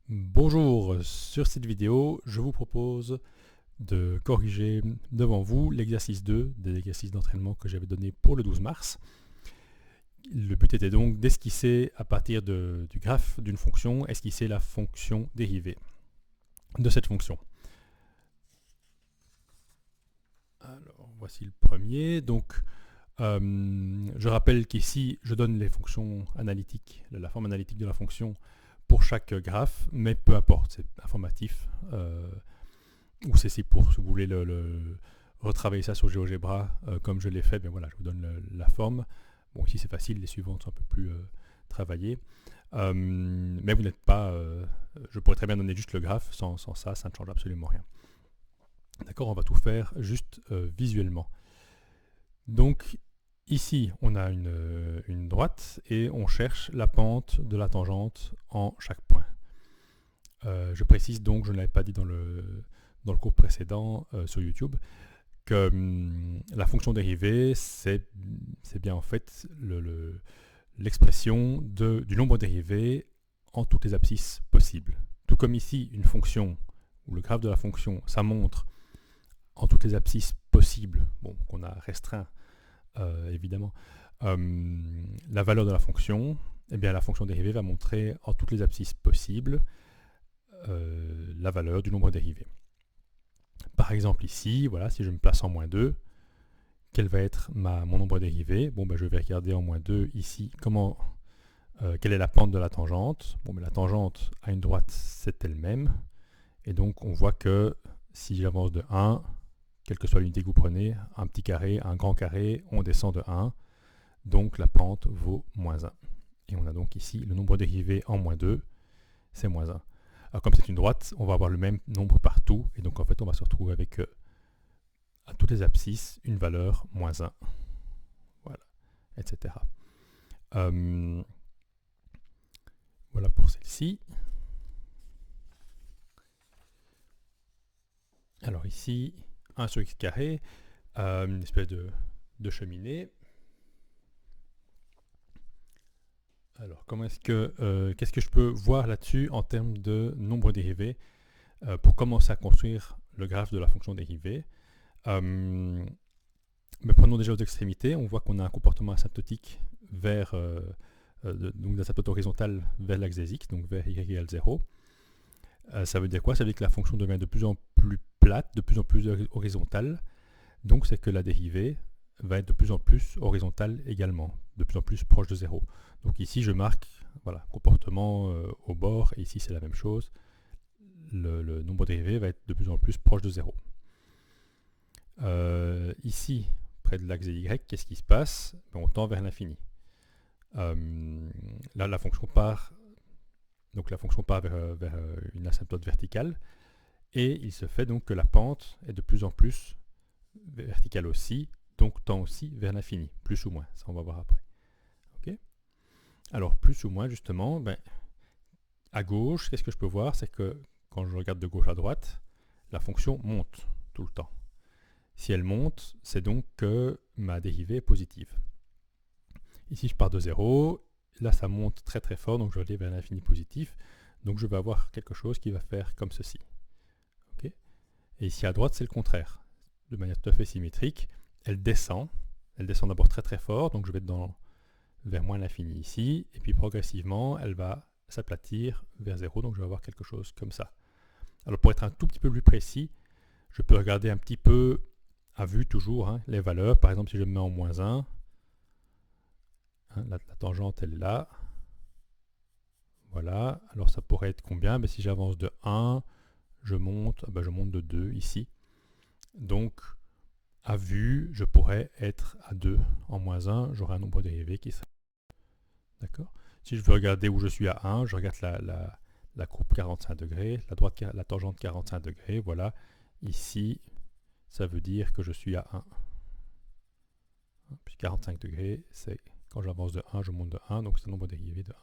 Bonjour, sur cette vidéo, je vous propose de corriger devant vous l'exercice 2 des exercices d'entraînement que j'avais donné pour le 12 mars. Le but était donc d'esquisser à partir du graphe d'une fonction, esquisser la fonction dérivée de cette fonction. Alors, voici le premier. Donc, je rappelle qu'ici, je donne les fonctions analytiques, la forme analytique de la fonction pour chaque graphe, mais peu importe, c'est informatif. Ou c'est pour, si vous voulez retravailler ça sur GeoGebra, comme je l'ai fait, bien voilà, je vous donne la forme. Bon, ici c'est facile, les suivantes sont un peu plus travaillées. Mais vous n'êtes pas... je pourrais très bien donner juste le graphe, sans ça, ça ne change absolument rien. D'accord, on va tout faire juste visuellement. Donc, ici, on a une droite et on cherche la pente de la tangente en chaque point. Je précise donc, je ne l'avais pas dit dans le cours précédent sur YouTube, que la fonction dérivée, c'est bien en fait l'expression du nombre dérivé en toutes les abscisses possibles. Tout comme ici, une fonction, ou le graphe de la fonction, ça montre en toutes les abscisses possibles, bon, qu'on a restreint évidemment, la valeur de la fonction, eh bien la fonction dérivée va montrer en toutes les abscisses possibles la valeur du nombre dérivé. Par exemple ici, voilà, si je me place en moins 2, quel va être mon nombre dérivé? Bon, ben, je vais regarder en moins 2 ici quelle est la pente de la tangente. Bon, ben, la tangente à une droite, c'est elle-même. Et donc, on voit que si j'avance de 1, quelle que soit l'unité que vous prenez, un petit carré, un grand carré, on descend de 1. Donc, la pente vaut moins 1. Et on a donc ici le nombre dérivé en moins 2, c'est moins 1. Alors, comme c'est une droite, on va avoir le même nombre partout. Et donc, en fait, on va se retrouver avec, à toutes les abscisses, une valeur moins 1. Voilà, etc. Voilà pour celle-ci. Alors ici, 1 sur x carré, une espèce de cheminée. Alors, qu'est-ce que je peux voir là-dessus en termes de nombre dérivé pour commencer à construire le graphe de la fonction dérivée? Mais prenons déjà aux extrémités, on voit qu'on a un comportement asymptotique vers, donc d'asymptote horizontale vers l'axe des x, donc vers y égale 0. Ça veut dire quoi? Ça veut dire que la fonction devient de plus en plus plate, de plus en plus horizontale. Donc c'est que la dérivée va être de plus en plus horizontale également, de plus en plus proche de 0. Donc ici je marque voilà, comportement au bord, et ici c'est la même chose. Le nombre dérivé va être de plus en plus proche de 0. Ici, près de l'axe de y, qu'est-ce qui se passe? On tend vers l'infini. Là, la fonction part vers une asymptote verticale, et il se fait donc que la pente est de plus en plus verticale aussi, donc tend aussi vers l'infini, plus ou moins, ça on va voir après. Okay. Alors plus ou moins justement, à gauche, qu'est-ce que je peux voir? C'est que quand je regarde de gauche à droite, la fonction monte tout le temps. Si elle monte, c'est donc que ma dérivée est positive. Ici je pars de 0, là ça monte très très fort, donc je vais aller vers l'infini positif, donc je vais avoir quelque chose qui va faire comme ceci. Okay. Et ici à droite c'est le contraire, de manière tout à fait symétrique, elle descend d'abord très très fort, donc je vais être vers moins l'infini ici, et puis progressivement elle va s'aplatir vers 0, donc je vais avoir quelque chose comme ça. Alors pour être un tout petit peu plus précis, je peux regarder un petit peu à vue toujours les valeurs, par exemple si je me mets en moins 1, la tangente elle est là, voilà, alors ça pourrait être combien? Si j'avance de 1, je monte de 2 ici, donc à vue, je pourrais être à 2. En moins 1, j'aurai un nombre dérivé qui serait... D'accord. Si je veux regarder où je suis à 1, je regarde la courbe 45 degrés, la tangente 45 degrés, voilà. Ici, ça veut dire que je suis à 1. Puis 45 degrés, c'est quand j'avance de 1, je monte de 1, donc c'est un nombre dérivé de 1.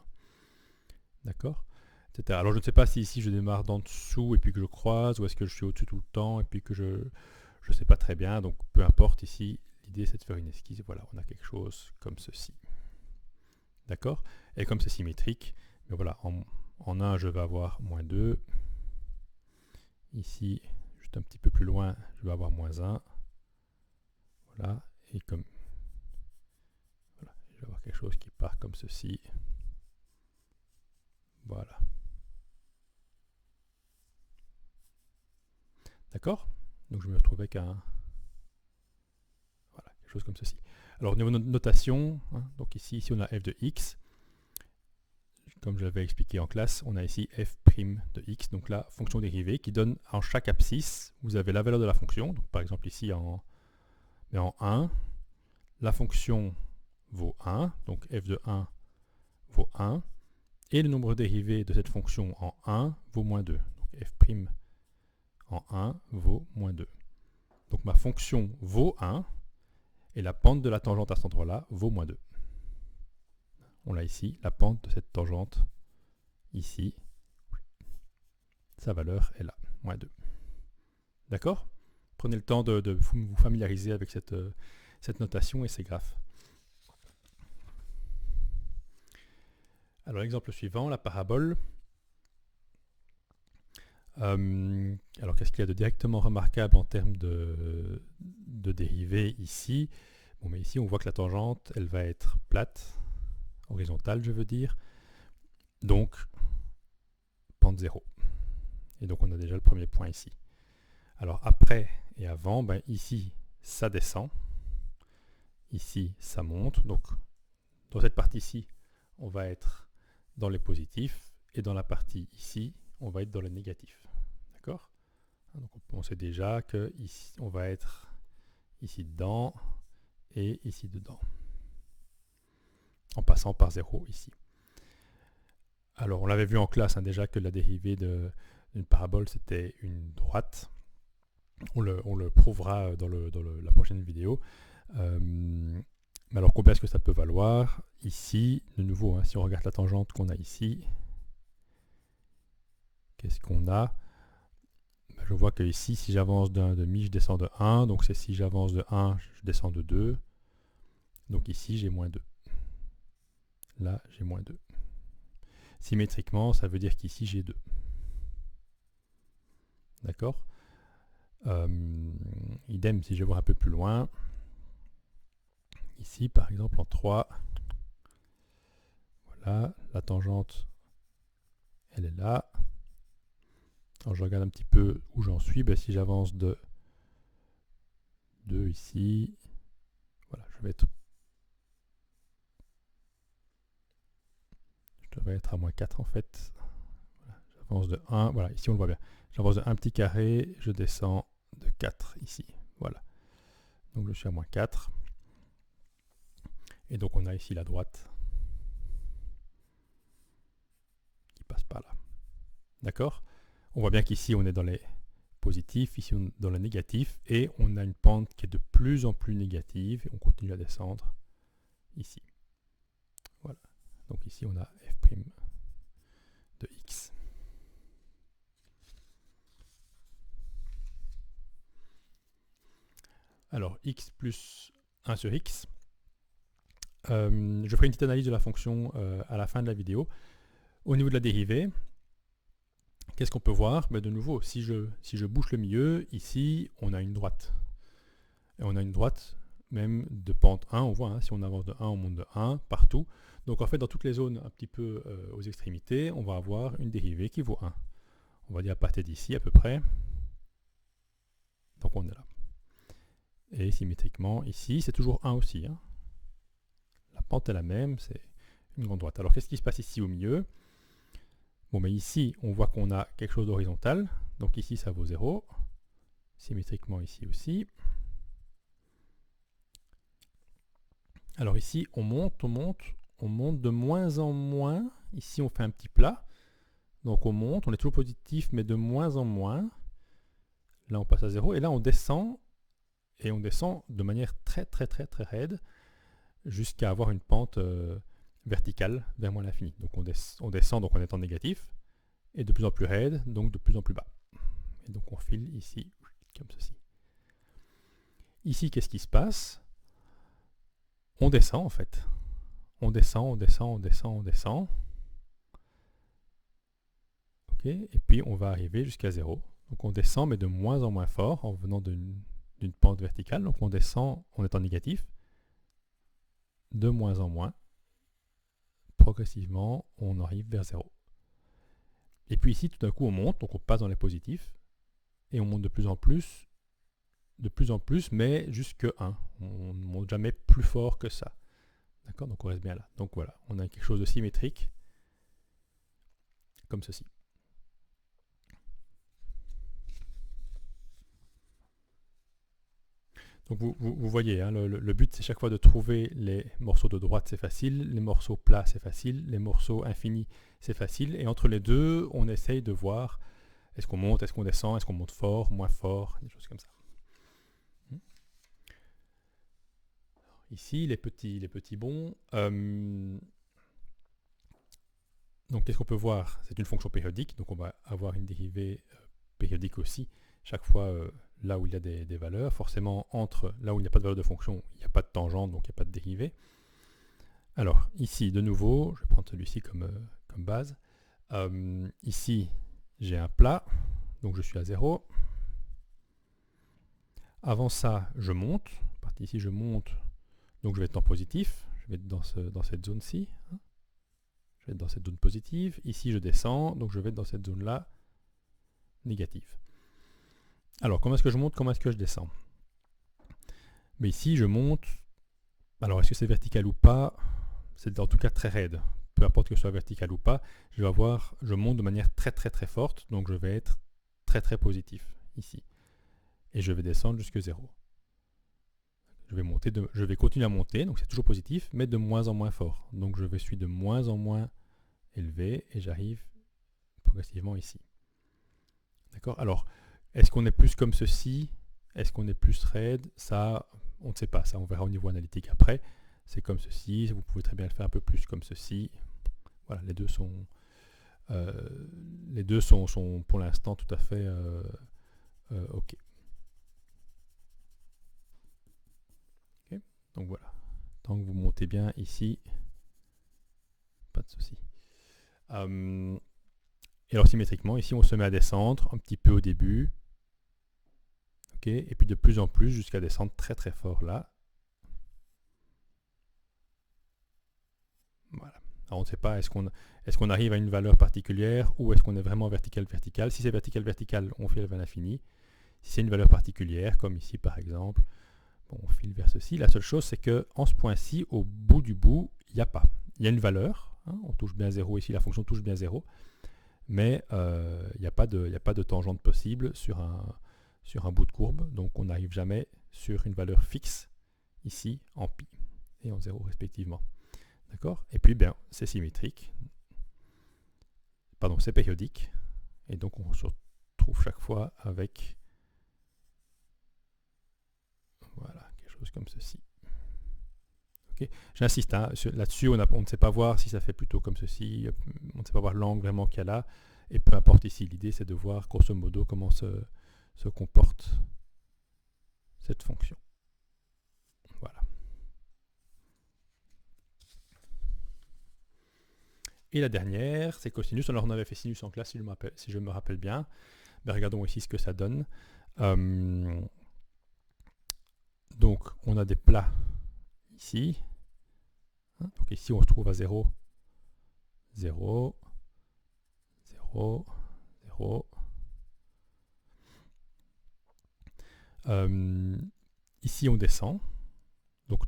D'accord, etc. Alors je ne sais pas si ici je démarre d'en dessous et puis que je croise, ou est-ce que je suis au-dessus tout le temps et puis que je ne sais pas très bien, donc peu importe ici, l'idée c'est de faire une esquisse, voilà, on a quelque chose comme ceci. D'accord. Et comme c'est symétrique, mais voilà, En 1, je vais avoir moins 2. Ici, juste un petit peu plus loin, je vais avoir moins 1. Voilà. Et comme voilà, je vais avoir quelque chose qui part comme ceci. Voilà. D'accord? Donc je me retrouve avec un voilà, quelque chose comme ceci. Alors au niveau de notation, hein, donc ici on a f de x. Comme je l'avais expliqué en classe, on a ici f' de x, donc la fonction dérivée qui donne en chaque abscisse, vous avez la valeur de la fonction. Donc par exemple ici en 1, la fonction vaut 1, donc f de 1 vaut 1, et le nombre dérivé de cette fonction en 1 vaut moins 2. Donc f' en 1 vaut moins 2. Donc ma fonction vaut 1, et la pente de la tangente à cet endroit-là vaut moins 2. On l'a ici, la pente de cette tangente, ici, sa valeur est là, moins 2. D'accord? Prenez le temps de vous familiariser avec cette notation et ces graphes. Alors l'exemple suivant, la parabole. Alors qu'est-ce qu'il y a de directement remarquable en termes de dérivée ici? Bon, mais ici on voit que la tangente, elle va être plate, horizontale je veux dire, donc pente 0. Et donc on a déjà le premier point ici. Alors après et avant, ben ici ça descend, ici ça monte, donc dans cette partie-ci, on va être dans les positifs, et dans la partie ici, on va être dans les négatifs. D'accord? Donc on sait déjà que ici, on va être ici dedans et ici dedans, en passant par 0 ici. Alors on l'avait vu en classe hein, déjà que la dérivée d'une parabole c'était une droite. On le prouvera dans la prochaine vidéo. Mais alors combien est-ce que ça peut valoir? Ici, de nouveau, hein, si on regarde la tangente qu'on a ici, qu'est-ce qu'on a? Je vois que ici, si j'avance d'un demi, je descends de 1. Donc c'est si j'avance de 1, je descends de 2. Donc ici, j'ai moins 2. Là, j'ai moins 2. Symétriquement, ça veut dire qu'ici, j'ai 2. D'accord? Idem, si je vais voir un peu plus loin. Ici, par exemple, en 3. Voilà, la tangente, elle est là. Alors je regarde un petit peu où j'en suis. Ben, si j'avance de 2 ici, voilà, je devrais être à moins 4 en fait. Voilà, j'avance de 1, voilà, ici on le voit bien. J'avance de 1 petit carré, je descends de 4 ici. Voilà. Donc je suis à moins 4. Et donc on a ici la droite qui passe par là. D'accord? On voit bien qu'ici on est dans les positifs, ici on est dans les négatifs, et on a une pente qui est de plus en plus négative, et on continue à descendre ici. Voilà. Donc ici on a f' de x. Alors x plus 1 sur x. Je ferai une petite analyse de la fonction à la fin de la vidéo. Au niveau de la dérivée, qu'est-ce qu'on peut voir? De nouveau, si je bouche le milieu, ici, on a une droite. Et on a une droite même de pente 1, on voit, hein, si on avance de 1, on monte de 1, partout. Donc en fait, dans toutes les zones un petit peu aux extrémités, on va avoir une dérivée qui vaut 1. On va dire à partir d'ici à peu près. Donc on est là. Et symétriquement, ici, c'est toujours 1 aussi. Hein. La pente est la même, c'est une grande droite. Alors qu'est-ce qui se passe ici au milieu? Bon, mais ici, on voit qu'on a quelque chose d'horizontal. Donc ici, ça vaut 0. Symétriquement ici aussi. Alors ici, on monte de moins en moins. Ici, on fait un petit plat. Donc on monte, on est toujours positif, mais de moins en moins. Là, on passe à 0. Et là, on descend. Et on descend de manière très, très, très, très raide jusqu'à avoir une pente verticale vers moins l'infini. Donc on descend donc en étant négatif. Et de plus en plus raide, donc de plus en plus bas. Et donc on file ici, comme ceci. Ici, qu'est-ce qui se passe? On descend en fait. On descend, on descend, on descend, on descend. Et puis on va arriver jusqu'à 0. Donc on descend, mais de moins en moins fort, en venant d'une pente verticale. Donc on descend en étant négatif, de moins en moins. Progressivement, on arrive vers 0. Et puis ici, tout d'un coup, on monte, donc on passe dans les positifs, et on monte de plus en plus, mais jusque 1. On ne monte jamais plus fort que ça. D'accord? Donc on reste bien là. Donc voilà, on a quelque chose de symétrique, comme ceci. Donc vous voyez, hein, le but c'est chaque fois de trouver les morceaux de droite, c'est facile, les morceaux plats, c'est facile, les morceaux infinis, c'est facile, et entre les deux, on essaye de voir est-ce qu'on monte, est-ce qu'on descend, est-ce qu'on monte fort, moins fort, des choses comme ça. Ici, les petits bons. Donc qu'est-ce qu'on peut voir? C'est une fonction périodique, donc on va avoir une dérivée périodique aussi, chaque fois là où il y a des valeurs. Forcément, entre là où il n'y a pas de valeur de fonction, il n'y a pas de tangente, donc il n'y a pas de dérivée. Alors, ici, de nouveau, je vais prendre celui-ci comme base. Ici, j'ai un plat, donc je suis à 0. Avant ça, je monte. À partir d'ici, je monte, donc je vais être en positif. Je vais être dans cette zone-ci. Je vais être dans cette zone positive. Ici, je descends, donc je vais être dans cette zone-là négative. Alors, comment est-ce que je monte, comment est-ce que je descends? Mais ici, je monte. Alors, est-ce que c'est vertical ou pas? C'est en tout cas très raide. Peu importe que ce soit vertical ou pas, je monte de manière très très très forte, donc je vais être très très positif ici. Et je vais descendre jusqu'à 0. Je vais continuer à monter, donc c'est toujours positif, mais de moins en moins fort. Donc je suis de moins en moins élevé et j'arrive progressivement ici. D'accord? Alors, est-ce qu'on est plus comme ceci? Est-ce qu'on est plus raide? Ça, on ne sait pas. Ça, on verra au niveau analytique après. C'est comme ceci. Vous pouvez très bien le faire un peu plus comme ceci. Voilà, les deux sont pour l'instant tout à fait OK. Okay. Donc voilà. Tant que vous montez bien ici, pas de souci. Et alors symétriquement, ici on se met à descendre un petit peu au début. Okay. Et puis de plus en plus jusqu'à descendre très très fort là. Voilà. Alors on ne sait pas, est-ce qu'on arrive à une valeur particulière ou est-ce qu'on est vraiment vertical-vertical. Si c'est vertical-vertical, on file vers l'infini. Si c'est une valeur particulière, comme ici par exemple, bon, on file vers ceci. La seule chose, c'est qu'en ce point-ci, au bout du bout, il n'y a pas. Il y a une valeur, hein, on touche bien 0 ici, la fonction touche bien 0, mais il n'y a pas de tangente possible sur un bout de courbe, donc on n'arrive jamais sur une valeur fixe, ici, en pi et en 0 respectivement. D'accord? Et puis, bien, c'est symétrique. Pardon, c'est périodique. Et donc, on se retrouve chaque fois avec voilà, quelque chose comme ceci. Okay. J'insiste, hein, là-dessus, on ne sait pas voir si ça fait plutôt comme ceci. On ne sait pas voir l'angle vraiment qu'il y a là. Et peu importe ici, l'idée, c'est de voir, grosso modo, comment se comporte cette fonction. Voilà. Et la dernière, c'est cosinus. Alors on avait fait sinus en classe, si je me rappelle bien. Mais regardons ici ce que ça donne. Donc on a des plats ici. Donc ici on se trouve à 0, 0, 0, 0. Ici on descend. Donc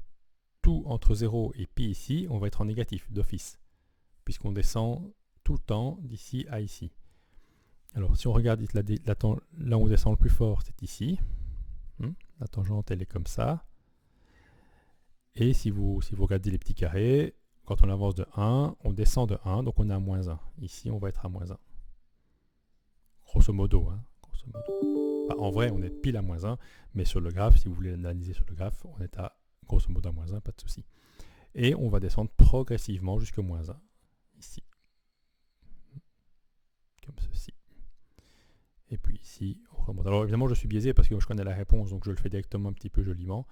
tout entre 0 et pi ici, on va être en négatif d'office, puisqu'on descend tout le temps d'ici à ici. Alors si on regarde là où on descend le plus fort, c'est ici. La tangente elle est comme ça. Et si vous regardez les petits carrés, quand on avance de 1, on descend de 1, donc on est à moins 1. Ici on va être à moins 1. Grosso modo. Hein, grosso modo. Enfin, en vrai on est pile à moins 1, mais sur le graphe, si vous voulez l'analyser sur le graphe, on est à grosso modo à moins 1, pas de souci. Et on va descendre progressivement jusqu'à moins 1, ici. Comme ceci. Et puis ici, on remonte. Alors évidemment, je suis biaisé parce que je connais la réponse, donc je le fais directement un petit peu joliment.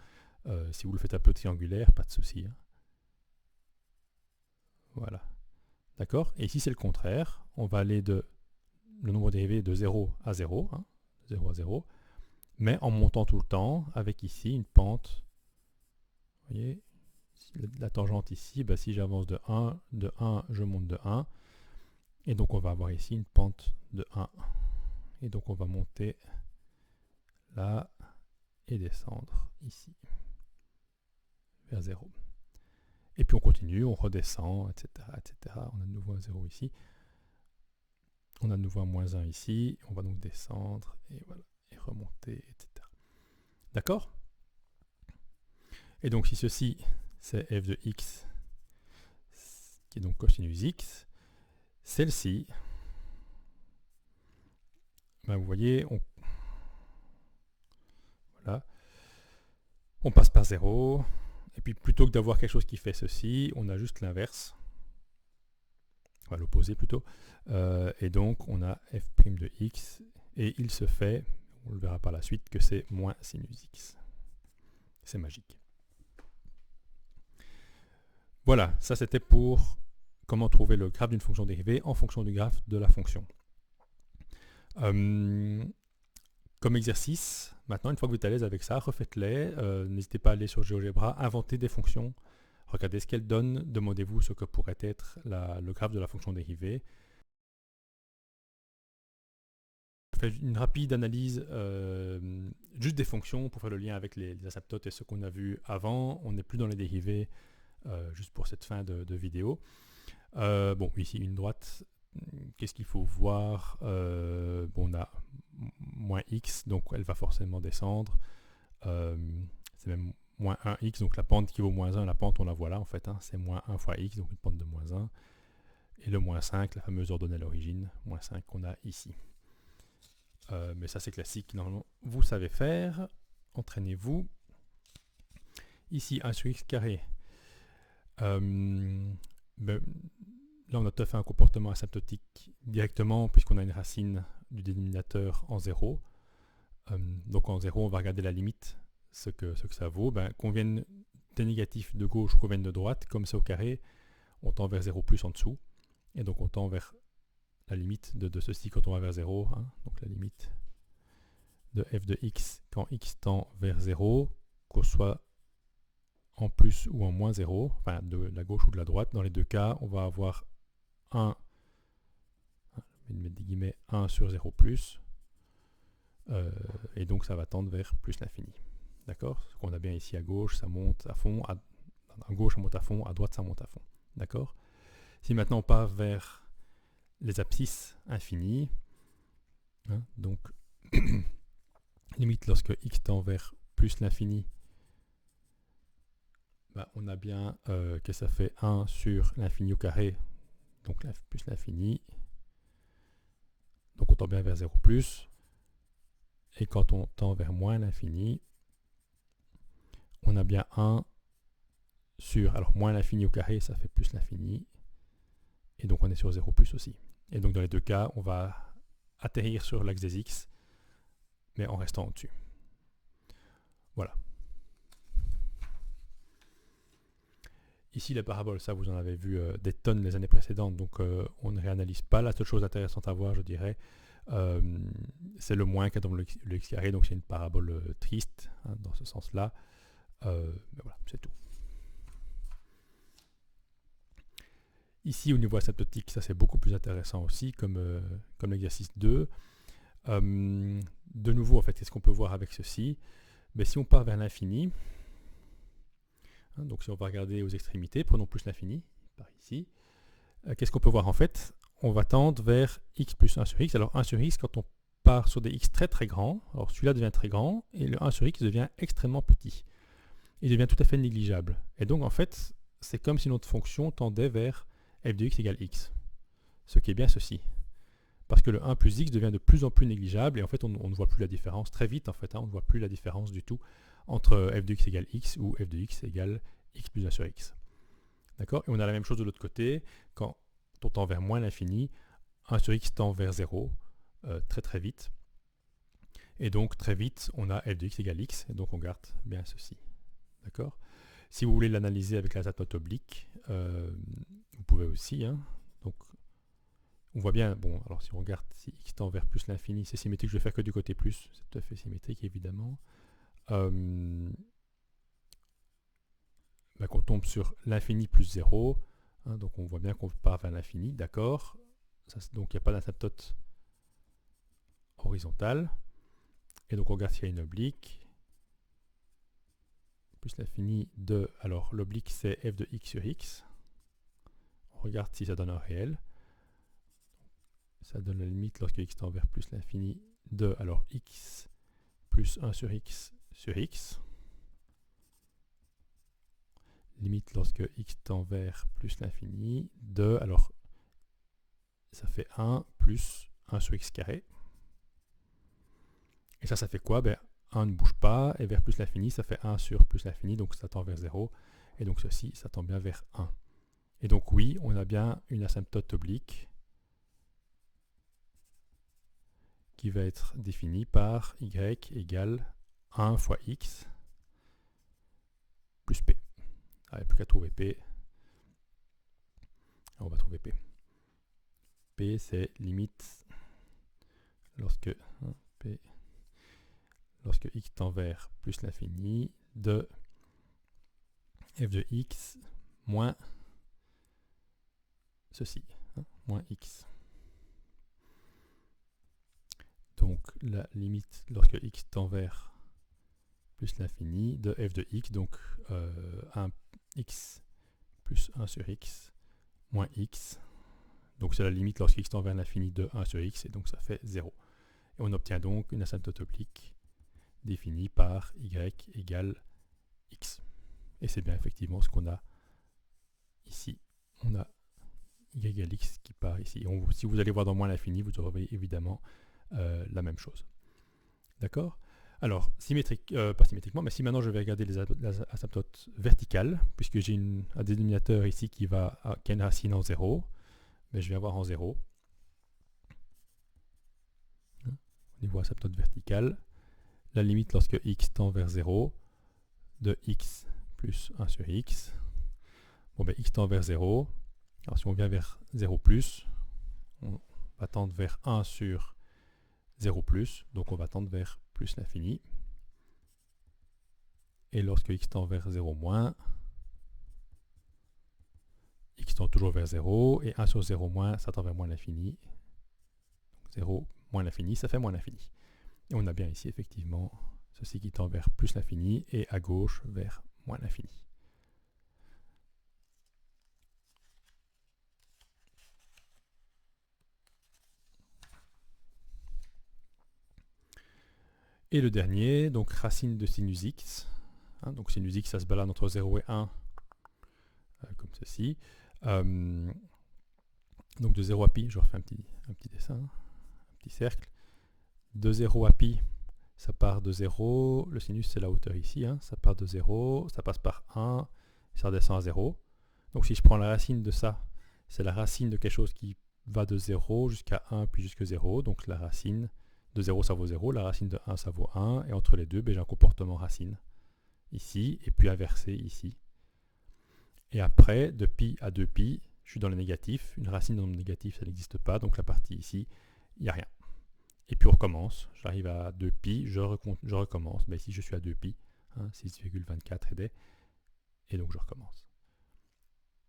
Si vous le faites un peu triangulaire, pas de souci. Hein. Voilà. D'accord? Et ici, c'est le contraire. On va aller de le nombre dérivé de 0 à 0, 0 à 0, mais en montant tout le temps, avec ici une pente. Vous voyez, la tangente ici, si j'avance de 1, je monte de 1, et donc on va avoir ici une pente de 1. Et donc on va monter là et descendre ici, vers 0. Et puis on continue, on redescend, etc., etc. On a de nouveau un 0 ici. On a de nouveau un moins 1 ici. On va donc descendre et voilà, et remonter, etc. D'accord? Et donc si ceci, c'est f de x, qui est donc cosinus x, celle-ci, vous voyez, voilà, on passe par 0. Et puis plutôt que d'avoir quelque chose qui fait ceci, on a juste l'inverse. Enfin, l'opposé plutôt. Et donc on a f' de x, et il se fait, on le verra par la suite, que c'est moins sinus x. C'est magique. Voilà, ça c'était pour comment trouver le graphe d'une fonction dérivée en fonction du graphe de la fonction. Comme exercice, maintenant, une fois que vous êtes à l'aise avec ça, refaites-les. N'hésitez pas à aller sur GeoGebra, inventer des fonctions, regardez ce qu'elles donnent, demandez-vous ce que pourrait être le graphe de la fonction dérivée. Je fais une rapide analyse juste des fonctions pour faire le lien avec les asymptotes et ce qu'on a vu avant. On n'est plus dans les dérivés juste pour cette fin de vidéo. Bon, ici une droite. Qu'est-ce qu'il faut voir? On a moins x, donc elle va forcément descendre. C'est même moins 1x, donc la pente qui vaut moins 1, la pente on la voit là en fait, c'est moins 1 fois x, donc une pente de moins 1. Et le moins 5, la fameuse ordonnée à l'origine, moins 5 qu'on a ici. Mais ça c'est classique, normalement vous savez faire, entraînez-vous. Ici 1 sur x carré. Là on a tout à fait un comportement asymptotique directement puisqu'on a une racine du dénominateur en 0. Donc en 0 on va regarder la limite, ce que ça vaut. Qu'on vienne des négatifs de gauche ou qu'on vienne de droite, comme c'est au carré, on tend vers 0 plus en dessous. Et donc on tend vers la limite de ceci quand on va vers 0. Donc la limite de f de x quand x tend vers 0, qu'on soit en plus ou en moins 0, enfin de la gauche ou de la droite. Dans les deux cas, on va avoir 1, je vais mettre des guillemets, 1 sur 0 plus. Et donc ça va tendre vers plus l'infini. D'accord? Ce qu'on a bien ici à gauche, ça monte à fond, à gauche ça monte à fond, à droite ça monte à fond. D'accord? Si maintenant on part vers les abscisses infinies, donc limite lorsque x tend vers plus l'infini, on a bien que ça fait 1 sur l'infini au carré, donc plus l'infini. Donc on tend bien vers 0 plus. Et quand on tend vers moins l'infini, on a bien 1 sur, alors moins l'infini au carré, ça fait plus l'infini. Et donc on est sur 0 plus aussi. Et donc dans les deux cas, on va atterrir sur l'axe des x, mais en restant au-dessus. Voilà. Ici, les paraboles, ça vous en avez vu des tonnes les années précédentes, donc on ne réanalyse pas. La seule chose intéressante à voir, je dirais, c'est le moins qu'il y a dans le x carré, donc c'est une parabole triste dans ce sens-là. Mais voilà, c'est tout. Ici, au niveau asymptotique, ça c'est beaucoup plus intéressant aussi, comme l'exercice 2. De nouveau, en fait, qu'est-ce qu'on peut voir avec ceci? Si on part vers l'infini, donc si on va regarder aux extrémités, prenons plus l'infini, par ici, qu'est-ce qu'on peut voir en fait? On va tendre vers x plus 1 sur x. Alors 1 sur x, quand on part sur des x très très grands, alors celui-là devient très grand, et le 1 sur x devient extrêmement petit. Il devient tout à fait négligeable. Et donc en fait, c'est comme si notre fonction tendait vers f de x égale x. Ce qui est bien ceci. Parce que le 1 plus x devient de plus en plus négligeable, et en fait on ne voit plus la différence, très vite en fait, on ne voit plus la différence du tout entre f de x égale x ou f de x égale x plus 1 sur x. D'accord? Et on a la même chose de l'autre côté, quand on tend vers moins l'infini, 1 sur x tend vers 0, très très vite. Et donc très vite, on a f de x égale x, et donc on garde bien ceci. D'accord? Si vous voulez l'analyser avec la asymptote oblique, vous pouvez aussi. Donc on voit bien, bon, alors si on regarde si x tend vers plus l'infini, c'est symétrique, je vais faire que du côté plus, c'est tout à fait symétrique évidemment. Qu'on tombe sur l'infini plus 0, hein, donc on voit bien qu'on part vers l'infini, d'accord. Donc il n'y a pas d'asymptote horizontale. Et donc on regarde s'il y a une oblique. Plus l'infini de... Alors l'oblique c'est f de x sur x. On regarde si ça donne un réel. Ça donne la limite lorsque x tend vers plus l'infini de... Alors x plus 1 sur x sur x. Limite lorsque x tend vers plus l'infini de... Alors ça fait 1 plus 1 sur x carré. Et ça fait quoi? 1 ne bouge pas, et vers plus l'infini, ça fait 1 sur plus l'infini, donc ça tend vers 0. Et donc ceci, ça tend bien vers 1. Et donc oui, on a bien une asymptote oblique qui va être définie par y égale 1 fois x plus p. Il n'y a plus qu'à trouver p. On va trouver p. P, c'est limite lorsque x tend vers plus l'infini de f de x moins ceci, moins x. Donc la limite lorsque x tend vers plus l'infini de f de x, donc 1x plus 1 sur x moins x. Donc c'est la limite lorsque x tend vers l'infini de 1 sur x, et donc ça fait 0. Et on obtient donc une asymptote oblique définie par y égale x. Et c'est bien effectivement ce qu'on a ici. On a y égale x qui part ici. Si vous allez voir dans moins l'infini, vous aurez évidemment la même chose. D'accord? Alors, pas symétriquement, mais si maintenant je vais regarder les asymptotes verticales, puisque j'ai un dénominateur ici qui a une racine en 0, mais je vais avoir en 0. Au niveau asymptote verticale, la limite lorsque x tend vers 0 de x plus 1 sur x. Bon, x tend vers 0. Alors si on vient vers 0 plus, on va tendre vers 1 sur 0 plus, donc on va tendre vers plus l'infini. Et lorsque x tend vers 0 moins, x tend toujours vers 0, et 1 sur 0 moins, ça tend vers moins l'infini. 0 moins l'infini, ça fait moins l'infini. Et on a bien ici effectivement ceci qui tend vers plus l'infini, et à gauche vers moins l'infini. Et le dernier, donc racine de sinus x. Donc sinus x, ça se balade entre 0 et 1, comme ceci. Donc de 0 à pi, je refais un petit dessin, un petit cercle. De 0 à pi, ça part de 0, le sinus c'est la hauteur ici, ça part de 0, ça passe par 1, ça redescend à 0. Donc si je prends la racine de ça, c'est la racine de quelque chose qui va de 0 jusqu'à 1 puis jusqu'à 0. Donc la racine de 0 ça vaut 0, la racine de 1 ça vaut 1, et entre les deux j'ai un comportement racine ici, et puis inversé ici. Et après, de pi à 2pi, je suis dans le négatif, une racine dans le négatif ça n'existe pas, donc la partie ici, il n'y a rien. Et puis on recommence, j'arrive à 2pi, je recommence, ici je suis à 2pi, 6,24 et donc je recommence.